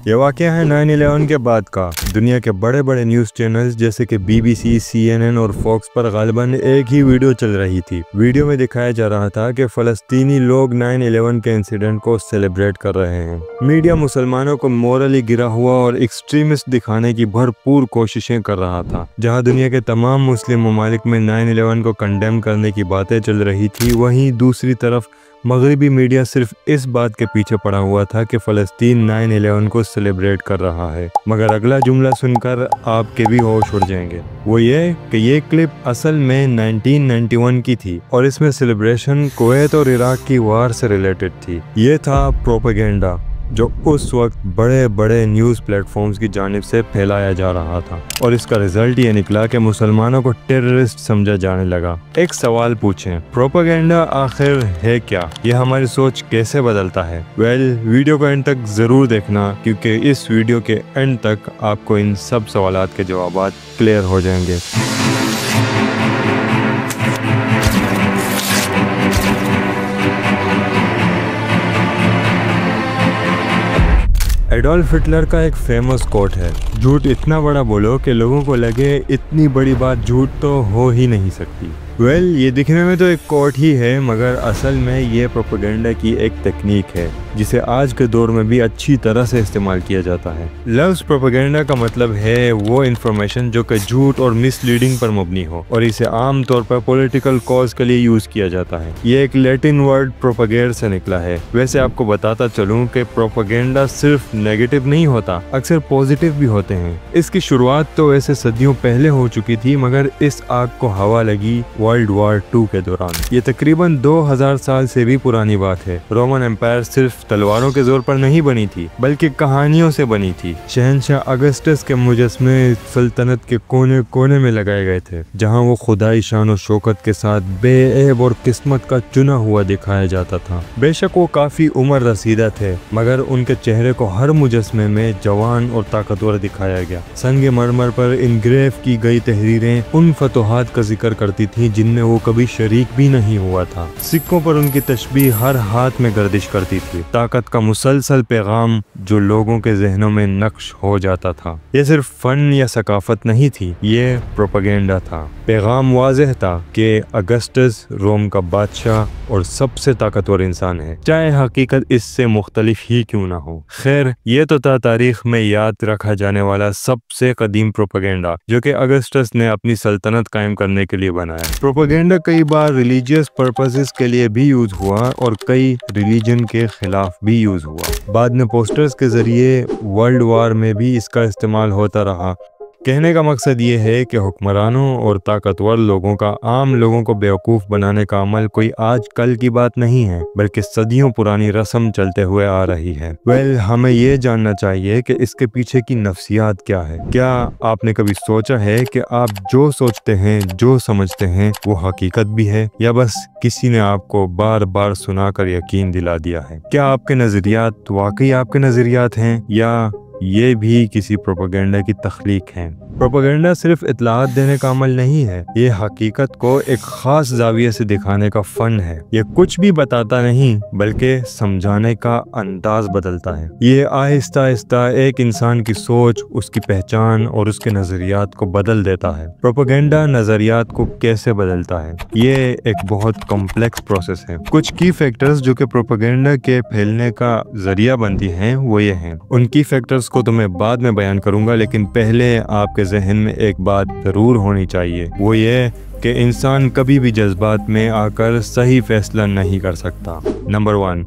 ये वाक़या है 9/11 के बाद का। दुनिया के बड़े बड़े न्यूज़ चैनल्स जैसे कि BBC, CNN और फॉक्स पर गालिबन एक ही वीडियो चल रही थी। वीडियो में दिखाया जा रहा था कि फ़लस्तीनी लोग 9/11 के इंसिडेंट को सेलिब्रेट कर रहे हैं। मीडिया मुसलमानों को मोरली गिरा हुआ और एक्सट्रीमिस्ट दिखाने की भरपूर कोशिशें कर रहा था। जहां दुनिया के तमाम मुस्लिम ममालिक में 9/11 को कंडेम करने की बातें चल रही थी, वहीं दूसरी तरफ मगरबी मीडिया सिर्फ इस बात के पीछे पड़ा हुआ था कि फ़लस्तीन 9/11 को सेलिब्रेट कर रहा है। मगर अगला जुमला सुनकर आपके भी होश उड़ जाएंगे, वो ये कि ये क्लिप असल में 1991 की थी और इसमें सेलिब्रेशन कुवैत और इराक की वार से रिलेटेड थी। ये था प्रोपेगेंडा जो उस वक्त बड़े बड़े न्यूज़ प्लेटफॉर्म्स की जानिब से फैलाया जा रहा था और इसका रिजल्ट ये निकला कि मुसलमानों को टेररिस्ट समझा जाने लगा। एक सवाल पूछें, प्रोपेगेंडा आखिर है क्या? यह हमारी सोच कैसे बदलता है? वीडियो को एंड तक ज़रूर देखना, क्योंकि इस वीडियो के एंड तक आपको इन सब सवालात के जवाबात क्लियर हो जाएंगे। एडोल्फ हिटलर का एक फेमस कोट है, झूठ इतना बड़ा बोलो कि लोगों को लगे इतनी बड़ी बात झूठ तो हो ही नहीं सकती। ये दिखने में तो एक कोट ही है, मगर असल में ये प्रोपेगेंडा की एक तकनीक है जिसे आज के दौर में भी अच्छी तरह से इस्तेमाल किया जाता है। लफ्ज़ प्रोपेगेंडा का मतलब है वो इन्फॉर्मेशन जो कि झूठ और मिसलीडिंग पर मबनी हो और इसे आम तौर पर पॉलिटिकल कॉज के लिए यूज़ किया जाता है। ये एक लैटिन वर्ड प्रोपेगेर से निकला है। वैसे आपको बताता चलूँ कि प्रोपेगेंडा सिर्फ नेगेटिव नहीं होता, अक्सर पॉजिटिव भी होते हैं। इसकी शुरुआत तो वैसे सदियों पहले हो चुकी थी, मगर इस आग को हवा लगी वर्ल्ड वॉर 2 के दौरान। ये तकरीबन 2000 साल से भी पुरानी बात है। रोमन एम्पायर सिर्फ तलवारों के जोर पर नहीं बनी थी, बल्कि कहानियों से बनी थी। शहंशाह अगस्टस के मुजस्मे सल्तनत के कोने कोने में लगाए गए थे, जहां वो खुदाई शान और शौकत के साथ बेऐब और किस्मत का चुना हुआ दिखाया जाता था। बेशक वो काफी उम्र रसीदा थे, मगर उनके चेहरे को हर मुजस्मे में जवान और ताकतवर दिखाया गया। संगे मरमर पर इनग्रेव की गई तहरीरें उन फतोहात का जिक्र करती थी जिनमें वो कभी शरीक भी नहीं हुआ था। सिक्कों पर उनकी तशबीह हर हाथ में गर्दिश करती थी। ताकत का मुसलसल पैगाम जो लोगों के जहनों में नक्श हो जाता था। ये सिर्फ फन या सकाफत नहीं थी, ये प्रोपेगेंडा था। पैगाम वाज़ेह था कि अगस्टस रोम का बादशाह और सबसे ताकतवर इंसान है, चाहे हकीकत इससे मुख्तलिफ ही क्यों ना हो। खैर, ये तो था तारीख में याद रखा जाने वाला सबसे कदीम प्रोपेगेंडा जो कि अगस्टस ने अपनी सल्तनत कायम करने के लिए बनाया। प्रोपेगेंडा कई बार रिलीजियस पर्पसेस के लिए भी यूज हुआ और कई रिलीजन के खिलाफ भी यूज हुआ। बाद में पोस्टर्स के जरिए वर्ल्ड वॉर में भी इसका इस्तेमाल होता रहा। कहने का मकसद ये है कि हुक्मरानों और ताकतवर लोगों का आम लोगों को बेवकूफ़ बनाने का अमल कोई आज कल की बात नहीं है, बल्कि सदियों पुरानी रस्म चलते हुए आ रही है। हमें ये जानना चाहिए कि इसके पीछे की नफ्सियात क्या है। क्या आपने कभी सोचा है कि आप जो सोचते हैं, जो समझते हैं, वो हकीकत भी है, या बस किसी ने आपको बार बार सुनाकर यकीन दिला दिया है? क्या आपके नज़रियात वाकई आपके नज़रियात हैं, या ये भी किसी प्रोपेगेंडा की तख्लीक है? प्रोपेगेंडा सिर्फ इत्तलात देने का अमल नहीं है, ये हकीकत को एक खास जाविये से दिखाने का फन है। ये कुछ भी बताता नहीं, बल्कि समझाने का अंदाज बदलता है। ये आहिस्ता आहिस्ता एक इंसान की सोच, उसकी पहचान और उसके नजरियात को बदल देता है। प्रोपेगेंडा नजरियात को कैसे बदलता है, ये एक बहुत कॉम्प्लेक्स प्रोसेस है। कुछ की फैक्टर्स जो कि प्रोपेगेंडा के फैलने का जरिया बनती हैं, वो ये हैं। उन की फैक्टर्स को तो मैं बाद में बयान करूंगा, लेकिन पहले आपके जहन में एक बात जरूर होनी चाहिए, वो ये कि इंसान कभी भी जज्बात में आकर सही फैसला नहीं कर सकता। Number 1,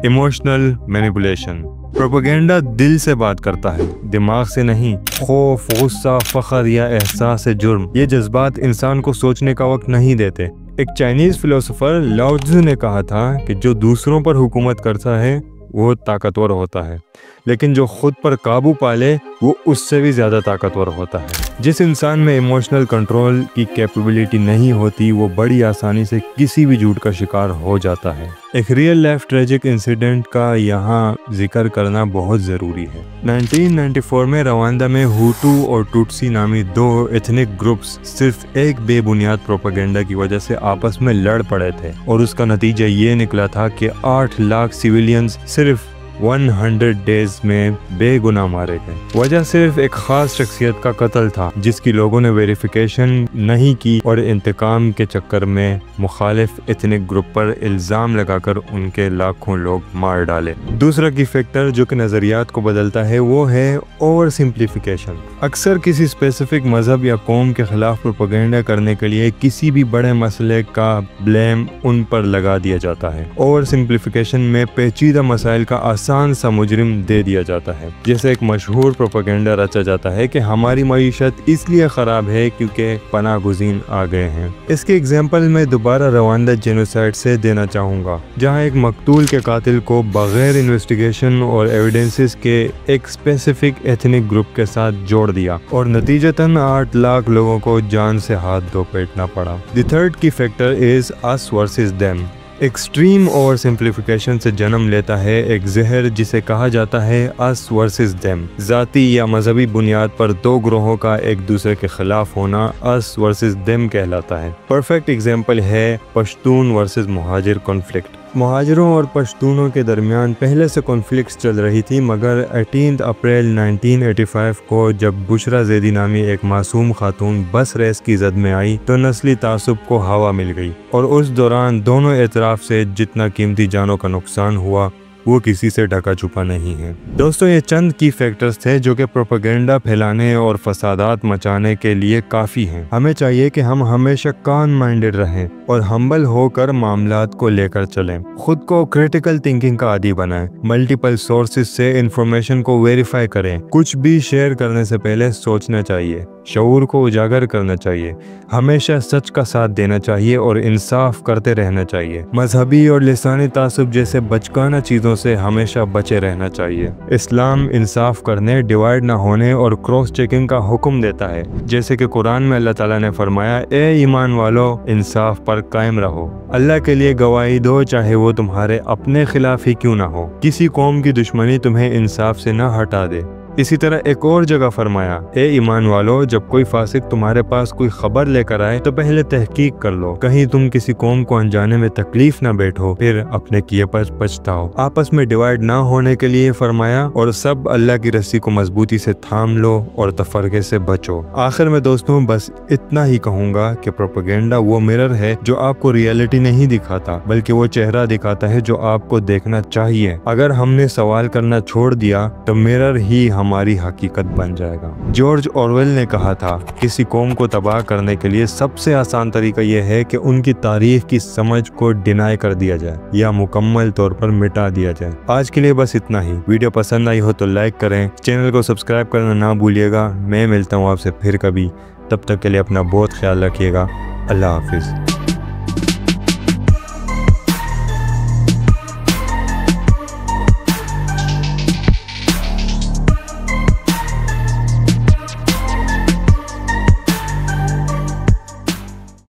emotional manipulation. प्रोपेगेंडा दिल से बात करता है, दिमाग से नहीं। खौफ, गुस्सा, फख्र या एहसास जुर्म, ये जज्बात इंसान को सोचने का वक्त नहीं देते। एक चाइनीज फिलोसोफर लाओ त्ज़ु ने कहा था कि जो दूसरों पर हुकूमत करता है वो ताकतवर होता है, लेकिन जो खुद पर काबू पाले वो उससे भी ज़्यादा ताकतवर होता है। जिस इंसान में इमोशनल कंट्रोल की कैपेबिलिटी नहीं होती, वो बड़ी आसानी से किसी भी झूठ का शिकार हो जाता है। एक रियल लाइफ ट्रेजिक इंसिडेंट का यहाँ जिक्र करना बहुत ज़रूरी है। 1994 में रवांडा में हुटू और टुटसी नामी 2 एथनिक ग्रुप्स सिर्फ एक बेबुनियाद प्रोपेगेंडा की वजह से आपस में लड़ पड़े थे, और उसका नतीजा ये निकला था कि 8 लाख सिविलियंस सिर्फ 100 डेज में बेगुनाह मारे गए। वजह सिर्फ एक खास शख्सियत का कत्ल था जिसकी लोगों ने वेरिफिकेशन नहीं की और इंतकाम के चक्कर में मुखालिफ एथनिक ग्रुप पर इल्ज़ाम लगाकर उनके लाखों लोग मार डाले। दूसरा की फैक्टर जो कि नज़रियात को बदलता है वो है ओवर सिंप्लीफिकेशन। अक्सर किसी स्पेसिफिक मज़हब या कौम के खिलाफ प्रोपेगेंडा करने के लिए किसी भी बड़े मसले का ब्लेम उन पर लगा दिया जाता है। ओवर सिंप्लीफिकेशन में पेचीदा मसाइल का आसान सा मुजरिम दे दिया जाता है। जैसे एक मशहूर प्रोपेगेंडा रचा जाता है कि हमारी मईशत इसलिए ख़राब है क्योंकि पनाह गुज़ीन आ गए हैं। इसके एग्जाम्पल मैं दोबारा रवांडा जेनोसाइड से देना चाहूँगा, जहाँ एक मकतूल के कातिल को बगैर इन्वेस्टिगेशन और एविडेंसेस के एक स्पेसिफिक एथनिक ग्रुप के साथ जोड़ दिया और नतीजतन 8 लाख लोगों को जान से हाथ धो पेटना पड़ा। द थर्ड की factor is us versus them. Extreme over simplification से जन्म लेता है एक जहर जिसे कहा जाता है अस वर्सेस देम। ज़ाती या मजहबी बुनियाद पर दो ग्रोहों का एक दूसरे के खिलाफ होना अस वर्सेस देम कहलाता है। परफेक्ट एग्जाम्पल है पश्तून वर्सेस मुहाजिर कॉन्फ्लिक्ट। मुहाजिरों और पश्तूनों के दरमियान पहले से कॉन्फ्लिक्ट्स चल रही थी, मगर 18 अप्रैल 1985 को जब बुशरा ज़ैदी नामी एक मासूम खातून बस रेस की जद में आई तो नस्ली तासुब को हवा मिल गई और उस दौरान दोनों एतराफ़ से जितना कीमती जानों का नुकसान हुआ वो किसी से ढका छुपा नहीं है। दोस्तों, ये चंद की फैक्टर्स थे जो कि प्रोपेगेंडा फैलाने और फसादात मचाने के लिए काफ़ी हैं। हमें चाहिए कि हम हमेशा कान माइंडेड रहें और हम्बल होकर मामलात को लेकर चलें। खुद को क्रिटिकल थिंकिंग का आदी बनाएं, मल्टीपल सोर्सेज से इंफॉर्मेशन को वेरीफाई करें। कुछ भी शेयर करने से पहले सोचना चाहिए, शऊर को उजागर करना चाहिए, हमेशा सच का साथ देना चाहिए और इंसाफ करते रहना चाहिए। मजहबी और लिसानी तासुब जैसे बचकाना चीज़ों से हमेशा बचे रहना चाहिए। इस्लाम इंसाफ करने, डिवाइड ना होने और क्रॉस चेकिंग का हुक्म देता है। जैसे कि कुरान में अल्लाह ताला ने फरमाया, ए ईमान वालों, इंसाफ पर कायम रहो, अल्लाह के लिए गवाही दो चाहे वो तुम्हारे अपने खिलाफ ही क्यों ना हो। किसी कौम की दुश्मनी तुम्हें इंसाफ से ना हटा दे। इसी तरह एक और जगह फरमाया, ए ईमान वालों, जब कोई फासिक तुम्हारे पास कोई खबर लेकर आए तो पहले तहकीक कर लो, कहीं तुम किसी कौम को अनजाने में तकलीफ ना बैठो फिर अपने किए पर पछताओ। आपस में डिवाइड ना होने के लिए फरमाया और सब अल्लाह की रस्सी को मजबूती से थाम लो और तफरके से बचो। आखिर में दोस्तों बस इतना ही कहूँगा कि प्रोपेगेंडा वो मिरर है जो आपको रियलिटी नहीं दिखाता, बल्कि वो चेहरा दिखाता है जो आपको देखना चाहिए। अगर हमने सवाल करना छोड़ दिया तो मिरर ही हमारी हकीकत बन जाएगा। जॉर्ज ऑरवेल ने कहा था, किसी कौम को तबाह करने के लिए सबसे आसान तरीका यह है कि उनकी तारीख की समझ को डिनाई कर दिया जाए या मुकम्मल तौर पर मिटा दिया जाए। आज के लिए बस इतना ही। वीडियो पसंद आई हो तो लाइक करें, चैनल को सब्सक्राइब करना ना भूलिएगा। मैं मिलता हूँ आपसे फिर कभी, तब तक के लिए अपना बहुत ख्याल रखिएगा। अल्लाह हाफिज़।